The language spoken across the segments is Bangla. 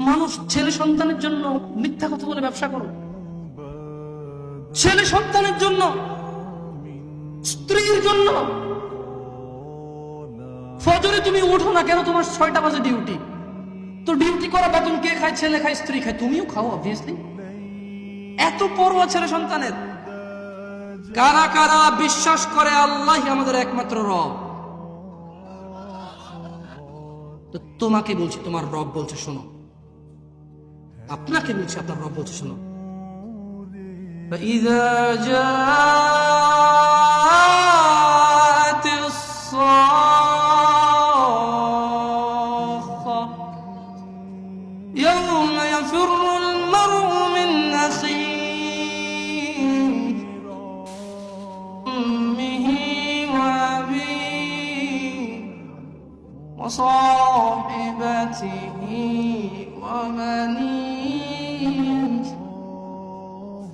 মানুষ ছেলে সন্তানের জন্য মিথ্যা কথা বলে ব্যবসা করো, ছেলে সন্তানের জন্য, স্ত্রীর জন্য। ফজরে তুমি ওঠো না কেন? তোমার 6টা বাজে ডিউটি। তো ডিউটি করা বেতন কে খায়? ছেলে খায়, স্ত্রী খায়, তুমিও খাও অবভিয়াসলি। এত পরোয়া ছেলে সন্তানের। কারা কারা বিশ্বাস করে আল্লাহই আমাদের একমাত্র রব? তো তোমাকে বলছি, তোমার রব বলছে শোনো। আপনাকে বলছি, আপনার রব বলছে শোনো। فإذا جاءت الصاخة يوم يفر المرء من أخيه أمه وأبيه وصاحبته وبنيه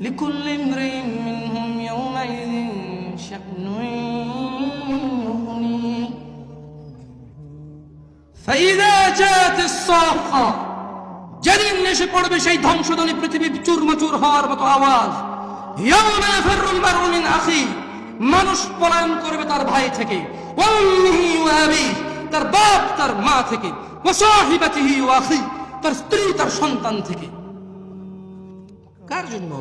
لكل امرئ منهم يومئذ شأن يغنيه فإذا جاءت الصاخة যেদিন এসে পড়বে সেই ধ্বংসধ্বনি, পৃথিবী চুরমাচুর হওয়ার মতো আওয়াজ। يوم يفر المرء من أخيه, মানুষ পলায়ন করবে তার ভাই থেকে, وأمه وأبيه, তার বাপ তার মা থেকে, وصاحبته وأخيه, তার স্ত্রী তার সন্তান থেকে। কার জন্য?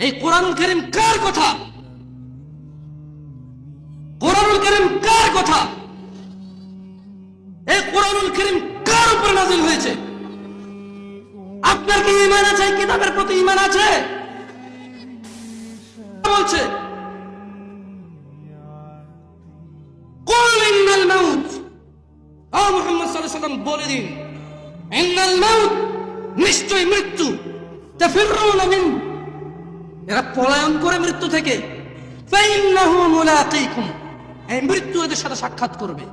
এই কোরআনুল কারীম কার কথা? কোরআনুল কারীম কার কথা? এই কোরআনুল কারীম কার উপর নাযিল হয়েছে? আপনার কি ঈমান আছে? কিতাবের প্রতি ঈমান আছে? বলছে কুল ইন্নাল মাউত, ও মুহাম্মদ সাল্লাল্লাহু আলাইহি ওয়াসাল্লাম বলে দিন, ইন্নাল মাউত, নিশ্চয় মৃত্যু, তাফিরুনা মিন, এরা পলায়ন করে মৃত্যু থেকে, ফাইন্নাহু মুলাকীকুম, এই মৃত্যু এদের সাথে সাক্ষাৎ করবে।